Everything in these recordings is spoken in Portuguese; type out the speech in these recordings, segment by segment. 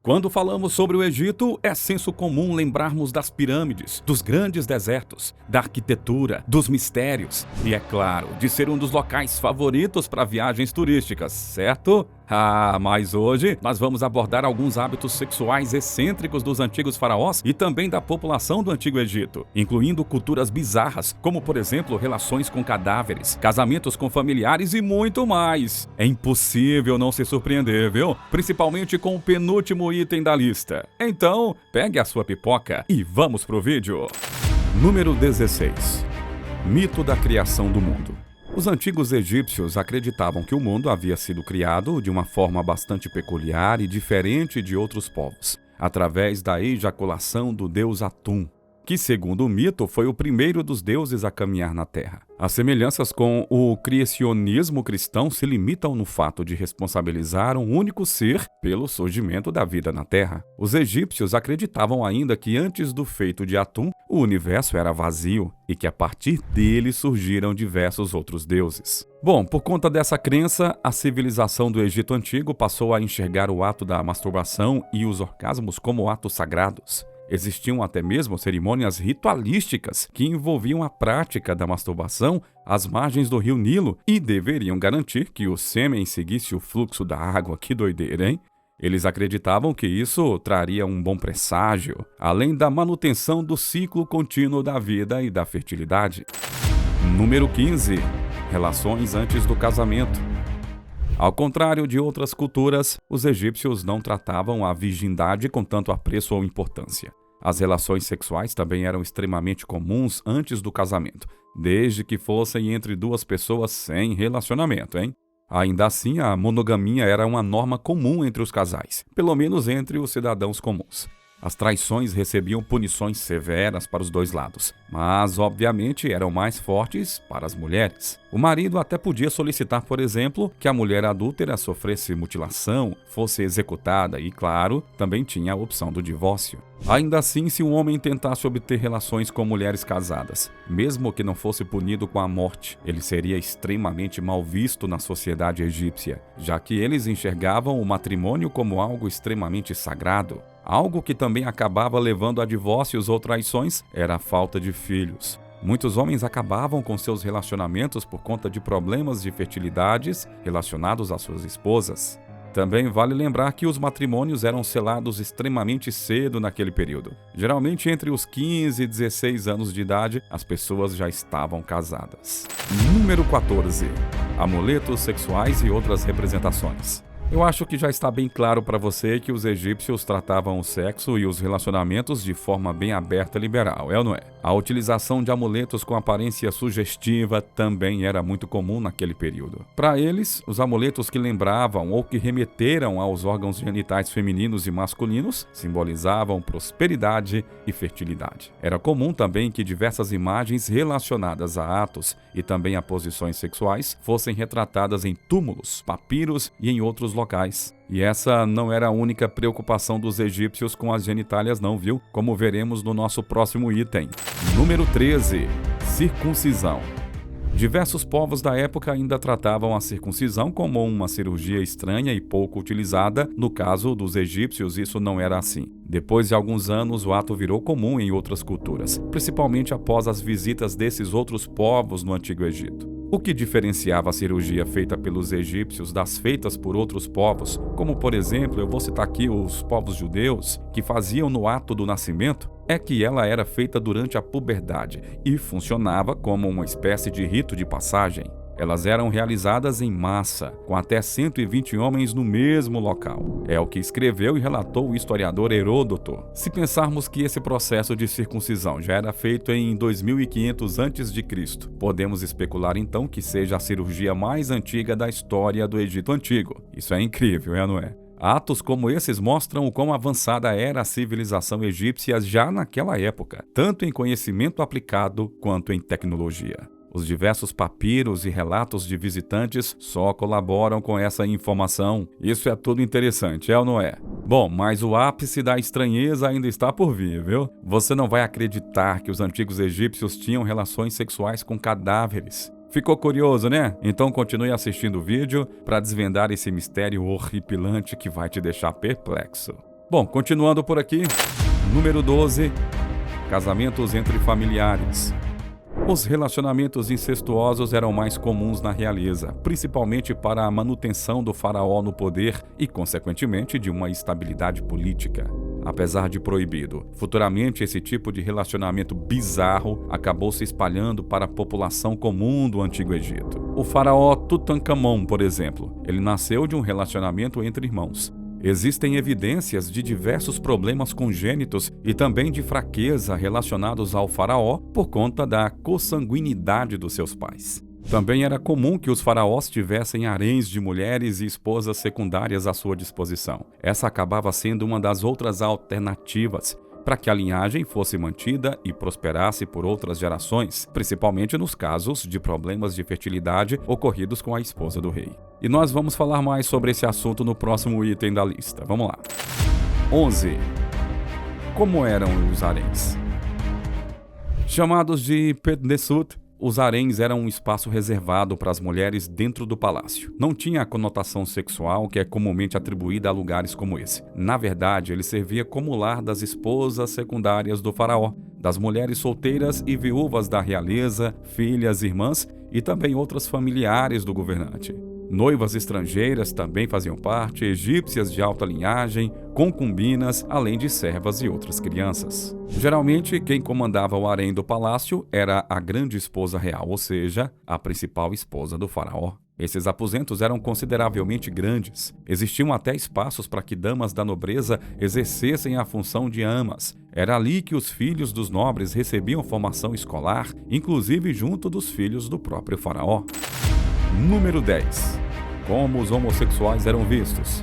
Quando falamos sobre o Egito, é senso comum lembrarmos das pirâmides, dos grandes desertos, da arquitetura, dos mistérios e, é claro, de ser um dos locais favoritos para viagens turísticas, certo? Mas hoje nós vamos abordar alguns hábitos sexuais excêntricos dos antigos faraós e também da população do Antigo Egito, incluindo culturas bizarras, como por exemplo relações com cadáveres, casamentos com familiares e muito mais. É impossível não se surpreender, viu? Principalmente com o penúltimo item da lista. Então, pegue a sua pipoca e vamos pro vídeo. Número 16. Mito da criação do mundo. Os antigos egípcios acreditavam que o mundo havia sido criado de uma forma bastante peculiar e diferente de outros povos, através da ejaculação do deus Atum, que, segundo o mito, foi o primeiro dos deuses a caminhar na Terra. As semelhanças com o criacionismo cristão se limitam no fato de responsabilizar um único ser pelo surgimento da vida na Terra. Os egípcios acreditavam ainda que antes do feito de Atum, o universo era vazio e que a partir dele surgiram diversos outros deuses. Bom, por conta dessa crença, a civilização do Egito Antigo passou a enxergar o ato da masturbação e os orgasmos como atos sagrados. Existiam até mesmo cerimônias ritualísticas que envolviam a prática da masturbação às margens do rio Nilo e deveriam garantir que o sêmen seguisse o fluxo da água. Que doideira, hein? Eles acreditavam que isso traria um bom presságio, além da manutenção do ciclo contínuo da vida e da fertilidade. Número 15. Relações antes do casamento. Ao contrário de outras culturas, os egípcios não tratavam a virgindade com tanto apreço ou importância. As relações sexuais também eram extremamente comuns antes do casamento, desde que fossem entre duas pessoas sem relacionamento, hein? Ainda assim, a monogamia era uma norma comum entre os casais, pelo menos entre os cidadãos comuns. As traições recebiam punições severas para os dois lados, mas obviamente eram mais fortes para as mulheres. O marido até podia solicitar, por exemplo, que a mulher adúltera sofresse mutilação, fosse executada e, claro, também tinha a opção do divórcio. Ainda assim, se um homem tentasse obter relações com mulheres casadas, mesmo que não fosse punido com a morte, ele seria extremamente mal visto na sociedade egípcia, já que eles enxergavam o matrimônio como algo extremamente sagrado. Algo que também acabava levando a divórcios ou traições era a falta de filhos. Muitos homens acabavam com seus relacionamentos por conta de problemas de fertilidades relacionados às suas esposas. Também vale lembrar que os matrimônios eram selados extremamente cedo naquele período. Geralmente entre os 15 e 16 anos de idade, as pessoas já estavam casadas. Número 14. Amuletos sexuais e outras representações. Eu acho que já está bem claro para você que os egípcios tratavam o sexo e os relacionamentos de forma bem aberta e liberal, é ou não é? A utilização de amuletos com aparência sugestiva também era muito comum naquele período. Para eles, os amuletos que lembravam ou que remeteram aos órgãos genitais femininos e masculinos simbolizavam prosperidade e fertilidade. Era comum também que diversas imagens relacionadas a atos e também a posições sexuais fossem retratadas em túmulos, papiros e em outros locais. E essa não era a única preocupação dos egípcios com as genitálias não, viu? Como veremos no nosso próximo item. Número 13. Circuncisão. Diversos povos da época ainda tratavam a circuncisão como uma cirurgia estranha e pouco utilizada. No caso dos egípcios, isso não era assim. Depois de alguns anos, o ato virou comum em outras culturas, principalmente após as visitas desses outros povos no Antigo Egito. O que diferenciava a cirurgia feita pelos egípcios das feitas por outros povos, como por exemplo, eu vou citar aqui os povos judeus, que faziam no ato do nascimento, é que ela era feita durante a puberdade e funcionava como uma espécie de rito de passagem. Elas eram realizadas em massa, com até 120 homens no mesmo local. É o que escreveu e relatou o historiador Heródoto. Se pensarmos que esse processo de circuncisão já era feito em 2500 a.C., podemos especular então que seja a cirurgia mais antiga da história do Egito Antigo. Isso é incrível, é ou não é? Atos como esses mostram o quão avançada era a civilização egípcia já naquela época, tanto em conhecimento aplicado quanto em tecnologia. Os diversos papiros e relatos de visitantes só colaboram com essa informação. Isso é tudo interessante, é ou não é? Bom, mas o ápice da estranheza ainda está por vir, viu? Você não vai acreditar que os antigos egípcios tinham relações sexuais com cadáveres. Ficou curioso, né? Então continue assistindo o vídeo para desvendar esse mistério horripilante que vai te deixar perplexo. Bom, continuando por aqui, número 12, casamentos entre familiares. Os relacionamentos incestuosos eram mais comuns na realeza, principalmente para a manutenção do faraó no poder e, consequentemente, de uma estabilidade política. Apesar de proibido, futuramente esse tipo de relacionamento bizarro acabou se espalhando para a população comum do Antigo Egito. O faraó Tutankhamon, por exemplo, ele nasceu de um relacionamento entre irmãos. Existem evidências de diversos problemas congênitos e também de fraqueza relacionados ao faraó por conta da consanguinidade dos seus pais. Também era comum que os faraós tivessem haréns de mulheres e esposas secundárias à sua disposição. Essa acabava sendo uma das outras alternativas para que a linhagem fosse mantida e prosperasse por outras gerações, principalmente nos casos de problemas de fertilidade ocorridos com a esposa do rei. E nós vamos falar mais sobre esse assunto no próximo item da lista. Vamos lá. 11. Como eram os haréns? Chamados de Petnesut, os haréns eram um espaço reservado para as mulheres dentro do palácio. Não tinha a conotação sexual que é comumente atribuída a lugares como esse. Na verdade, ele servia como lar das esposas secundárias do faraó, das mulheres solteiras e viúvas da realeza, filhas, irmãs e também outras familiares do governante. Noivas estrangeiras também faziam parte, egípcias de alta linhagem, concubinas, além de servas e outras crianças. Geralmente, quem comandava o harém do palácio era a grande esposa real, ou seja, a principal esposa do faraó. Esses aposentos eram consideravelmente grandes. Existiam até espaços para que damas da nobreza exercessem a função de amas. Era ali que os filhos dos nobres recebiam formação escolar, inclusive junto dos filhos do próprio faraó. Número 10. Como os homossexuais eram vistos?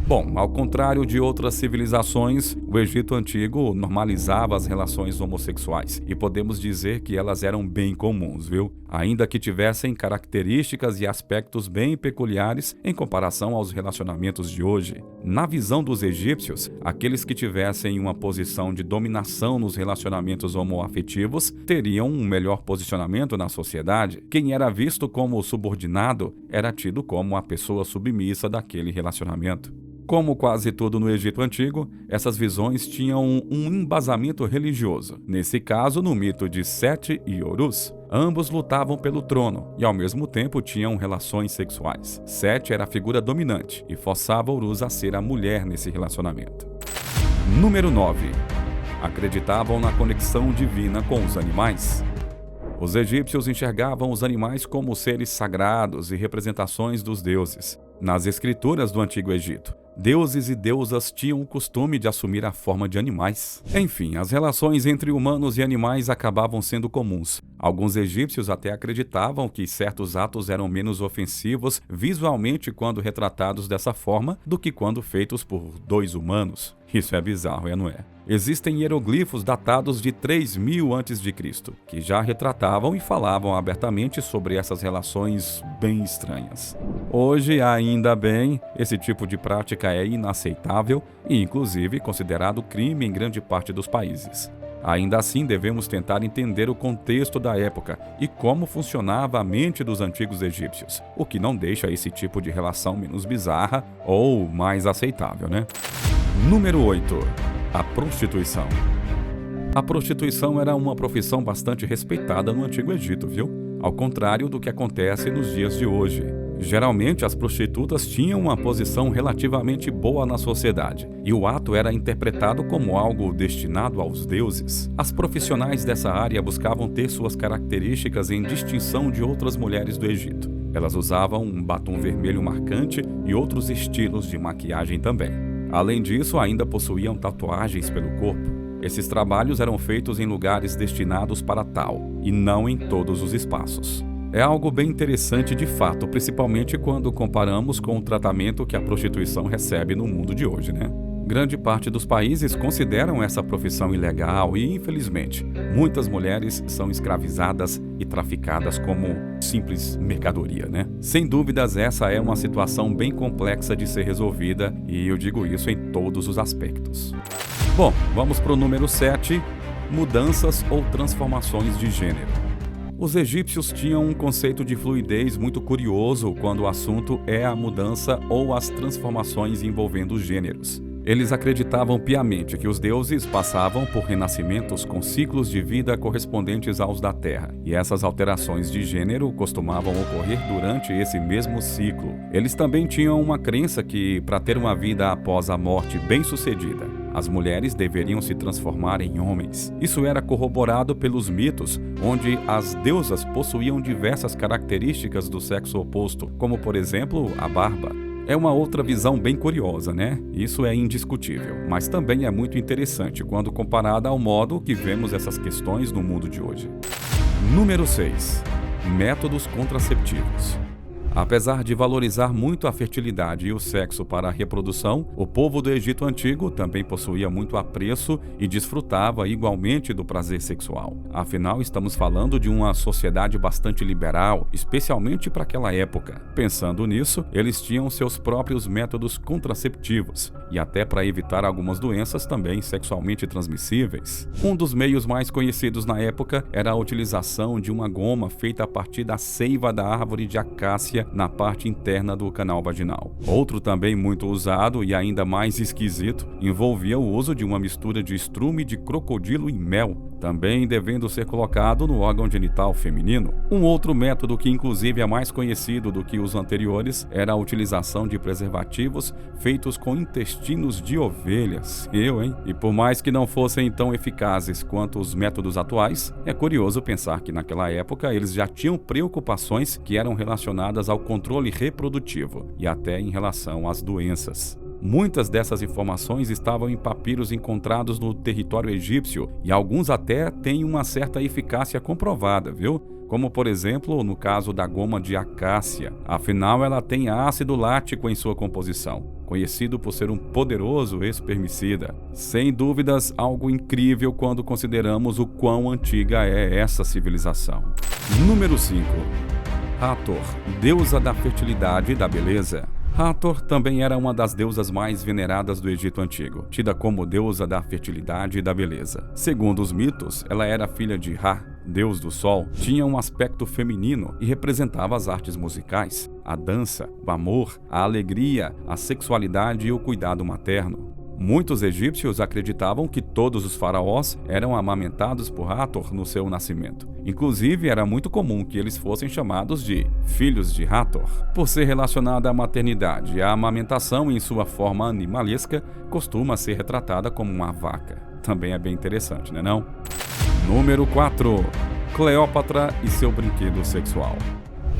Bom, ao contrário de outras civilizações, o Egito Antigo normalizava as relações homossexuais e podemos dizer que elas eram bem comuns, viu? Ainda que tivessem características e aspectos bem peculiares em comparação aos relacionamentos de hoje. Na visão dos egípcios, aqueles que tivessem uma posição de dominação nos relacionamentos homoafetivos teriam um melhor posicionamento na sociedade. Quem era visto como subordinado era tido como a pessoa submissa daquele relacionamento. Como quase tudo no Egito Antigo, essas visões tinham um embasamento religioso. Nesse caso, no mito de Sete e Horus, ambos lutavam pelo trono e ao mesmo tempo tinham relações sexuais. Sete era a figura dominante e forçava Horus a ser a mulher nesse relacionamento. Número 9. Acreditavam na conexão divina com os animais. Os egípcios enxergavam os animais como seres sagrados e representações dos deuses. Nas escrituras do Antigo Egito, deuses e deusas tinham o costume de assumir a forma de animais. Enfim, as relações entre humanos e animais acabavam sendo comuns. Alguns egípcios até acreditavam que certos atos eram menos ofensivos visualmente quando retratados dessa forma do que quando feitos por dois humanos. Isso é bizarro, não é? Existem hieroglifos datados de 3000 a.C., que já retratavam e falavam abertamente sobre essas relações bem estranhas. Hoje, ainda bem, esse tipo de prática é inaceitável e, inclusive, considerado crime em grande parte dos países. Ainda assim, devemos tentar entender o contexto da época e como funcionava a mente dos antigos egípcios, o que não deixa esse tipo de relação menos bizarra ou mais aceitável, né? Número 8. A prostituição. A prostituição era uma profissão bastante respeitada no Antigo Egito, viu? Ao contrário do que acontece nos dias de hoje. Geralmente, as prostitutas tinham uma posição relativamente boa na sociedade, e o ato era interpretado como algo destinado aos deuses. As profissionais dessa área buscavam ter suas características em distinção de outras mulheres do Egito. Elas usavam um batom vermelho marcante e outros estilos de maquiagem também. Além disso, ainda possuíam tatuagens pelo corpo. Esses trabalhos eram feitos em lugares destinados para tal, e não em todos os espaços. É algo bem interessante de fato, principalmente quando comparamos com o tratamento que a prostituição recebe no mundo de hoje, né? Grande parte dos países consideram essa profissão ilegal e, infelizmente, muitas mulheres são escravizadas e traficadas como simples mercadoria, né? Sem dúvidas, essa é uma situação bem complexa de ser resolvida e eu digo isso em todos os aspectos. Bom, vamos para o número 7, mudanças ou transformações de gênero. Os egípcios tinham um conceito de fluidez muito curioso quando o assunto é a mudança ou as transformações envolvendo os gêneros. Eles acreditavam piamente que os deuses passavam por renascimentos com ciclos de vida correspondentes aos da Terra, e essas alterações de gênero costumavam ocorrer durante esse mesmo ciclo. Eles também tinham uma crença que, para ter uma vida após a morte bem-sucedida, as mulheres deveriam se transformar em homens. Isso era corroborado pelos mitos, onde as deusas possuíam diversas características do sexo oposto, como, por exemplo, a barba. É uma outra visão bem curiosa, né? Isso é indiscutível, mas também é muito interessante quando comparada ao modo que vemos essas questões no mundo de hoje. Número 6. Métodos contraceptivos. Apesar de valorizar muito a fertilidade e o sexo para a reprodução, o povo do Egito Antigo também possuía muito apreço e desfrutava igualmente do prazer sexual. Afinal, estamos falando de uma sociedade bastante liberal, especialmente para aquela época. Pensando nisso, eles tinham seus próprios métodos contraceptivos e até para evitar algumas doenças também sexualmente transmissíveis. Um dos meios mais conhecidos na época era a utilização de uma goma feita a partir da seiva da árvore de acácia na parte interna do canal vaginal. Outro também muito usado e ainda mais esquisito envolvia o uso de uma mistura de estrume de crocodilo e mel, também devendo ser colocado no órgão genital feminino. Um outro método que inclusive é mais conhecido do que os anteriores era a utilização de preservativos feitos com intestinos de ovelhas. E por mais que não fossem tão eficazes quanto os métodos atuais, é curioso pensar que naquela época eles já tinham preocupações que eram relacionadas ao controle reprodutivo e até em relação às doenças. Muitas dessas informações estavam em papiros encontrados no território egípcio e alguns até têm uma certa eficácia comprovada, viu? Como, por exemplo, no caso da goma de acácia. Afinal, ela tem ácido lático em sua composição, conhecido por ser um poderoso espermicida. Sem dúvidas, algo incrível quando consideramos o quão antiga é essa civilização. Número 5. Hathor, deusa da fertilidade e da beleza. Hathor também era uma das deusas mais veneradas do Egito Antigo, tida como deusa da fertilidade e da beleza. Segundo os mitos, ela era filha de Ra, deus do sol, tinha um aspecto feminino e representava as artes musicais, a dança, o amor, a alegria, a sexualidade e o cuidado materno. Muitos egípcios acreditavam que todos os faraós eram amamentados por Hathor no seu nascimento. Inclusive, era muito comum que eles fossem chamados de filhos de Hathor. Por ser relacionada à maternidade, a amamentação em sua forma animalesca costuma ser retratada como uma vaca. Também é bem interessante, né não? Número 4. Cleópatra e seu brinquedo sexual.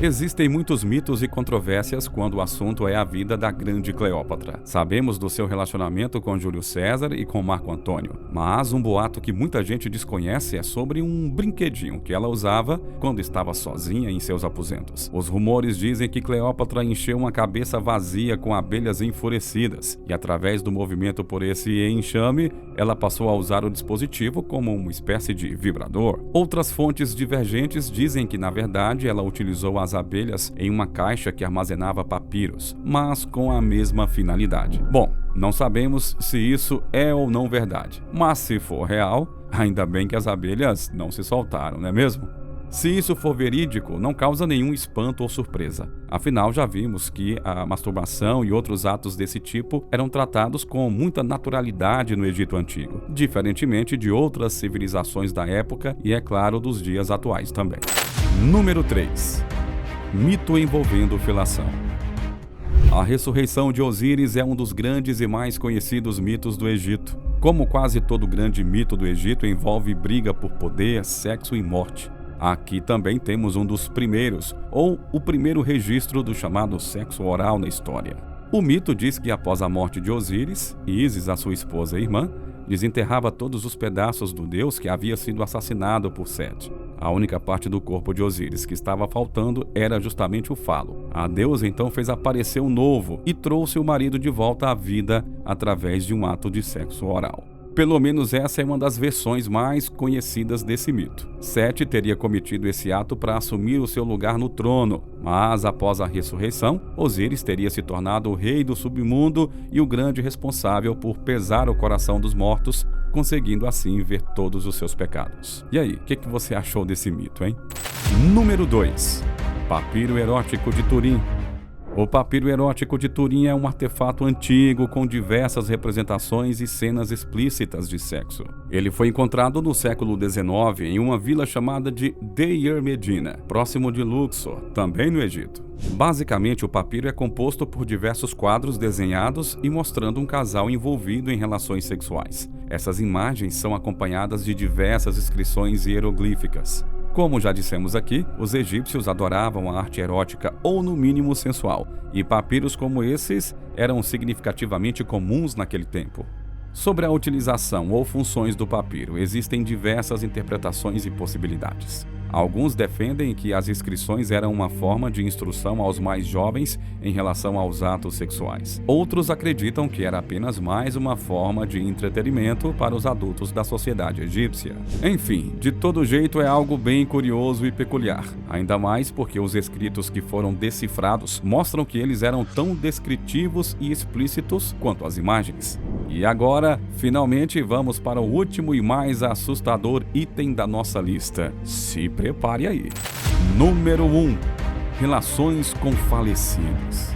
Existem muitos mitos e controvérsias quando o assunto é a vida da grande Cleópatra. Sabemos do seu relacionamento com Júlio César e com Marco Antônio, mas um boato que muita gente desconhece é sobre um brinquedinho que ela usava quando estava sozinha em seus aposentos. Os rumores dizem que Cleópatra encheu uma cabeça vazia com abelhas enfurecidas e, através do movimento por esse enxame, ela passou a usar o dispositivo como uma espécie de vibrador. Outras fontes divergentes dizem que, na verdade, ela utilizou as abelhas em uma caixa que armazenava papiros, mas com a mesma finalidade. Bom, não sabemos se isso é ou não verdade, mas se for real, ainda bem que as abelhas não se soltaram, não é mesmo? Se isso for verídico, não causa nenhum espanto ou surpresa. Afinal, já vimos que a masturbação e outros atos desse tipo eram tratados com muita naturalidade no Egito Antigo, diferentemente de outras civilizações da época e, é claro, dos dias atuais também. Número 3. Mito envolvendo felação. A ressurreição de Osíris é um dos grandes e mais conhecidos mitos do Egito. Como quase todo grande mito do Egito envolve briga por poder, sexo e morte. Aqui também temos um dos primeiros, ou o primeiro registro do chamado sexo oral na história. O mito diz que após a morte de Osíris, Ísis, a sua esposa e irmã, desenterrava todos os pedaços do deus que havia sido assassinado por Sete. A única parte do corpo de Osíris que estava faltando era justamente o falo. A deusa então fez aparecer um novo e trouxe o marido de volta à vida através de um ato de sexo oral. Pelo menos essa é uma das versões mais conhecidas desse mito. Sete teria cometido esse ato para assumir o seu lugar no trono, mas após a ressurreição, Osíris teria se tornado o rei do submundo e o grande responsável por pesar o coração dos mortos, conseguindo assim ver todos os seus pecados. E aí, o que você achou desse mito, hein? Número 2. Papiro erótico de Turim. O papiro erótico de Turim é um artefato antigo com diversas representações e cenas explícitas de sexo. Ele foi encontrado no século XIX em uma vila chamada de Deir Medina, próximo de Luxor, também no Egito. Basicamente, o papiro é composto por diversos quadros desenhados e mostrando um casal envolvido em relações sexuais. Essas imagens são acompanhadas de diversas inscrições hieroglíficas. Como já dissemos aqui, os egípcios adoravam a arte erótica ou no mínimo sensual, e papiros como esses eram significativamente comuns naquele tempo. Sobre a utilização ou funções do papiro, existem diversas interpretações e possibilidades. Alguns defendem que as inscrições eram uma forma de instrução aos mais jovens em relação aos atos sexuais. Outros acreditam que era apenas mais uma forma de entretenimento para os adultos da sociedade egípcia. Enfim, de todo jeito é algo bem curioso e peculiar, ainda mais porque os escritos que foram decifrados mostram que eles eram tão descritivos e explícitos quanto as imagens. E agora, finalmente, vamos para o último e mais assustador item da nossa lista. Se prepare aí. Número 1. Relações com falecidos.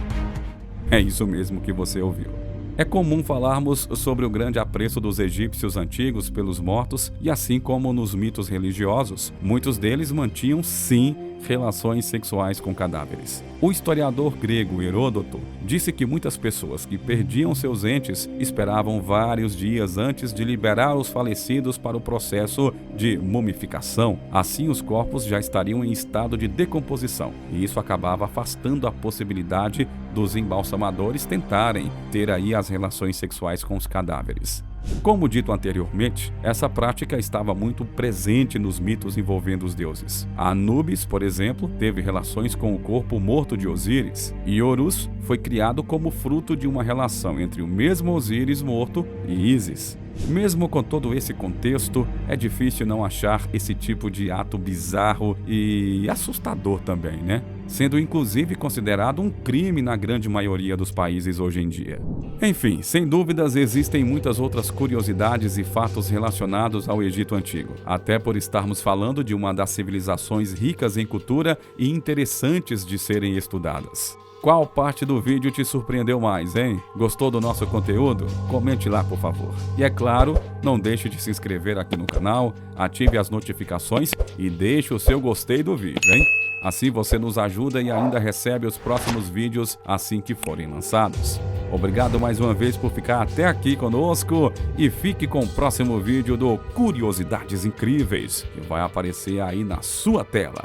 É isso mesmo que você ouviu. É comum falarmos sobre o grande apreço dos egípcios antigos pelos mortos e assim como nos mitos religiosos, muitos deles mantinham, sim, relações sexuais com cadáveres. O historiador grego Heródoto disse que muitas pessoas que perdiam seus entes esperavam vários dias antes de liberar os falecidos para o processo de mumificação. Assim, os corpos já estariam em estado de decomposição, e isso acabava afastando a possibilidade dos embalsamadores tentarem ter aí as relações sexuais com os cadáveres. Como dito anteriormente, essa prática estava muito presente nos mitos envolvendo os deuses. Anubis, por exemplo, teve relações com o corpo morto de Osíris, e Horus foi criado como fruto de uma relação entre o mesmo Osíris morto e Ísis. Mesmo com todo esse contexto, é difícil não achar esse tipo de ato bizarro e assustador também, né? Sendo inclusive considerado um crime na grande maioria dos países hoje em dia. Enfim, sem dúvidas existem muitas outras curiosidades e fatos relacionados ao Egito Antigo, até por estarmos falando de uma das civilizações ricas em cultura e interessantes de serem estudadas. Qual parte do vídeo te surpreendeu mais, hein? Gostou do nosso conteúdo? Comente lá, por favor. E é claro, não deixe de se inscrever aqui no canal, ative as notificações e deixe o seu gostei do vídeo, hein? Assim você nos ajuda e ainda recebe os próximos vídeos assim que forem lançados. Obrigado mais uma vez por ficar até aqui conosco e fique com o próximo vídeo do Curiosidades Incríveis, que vai aparecer aí na sua tela.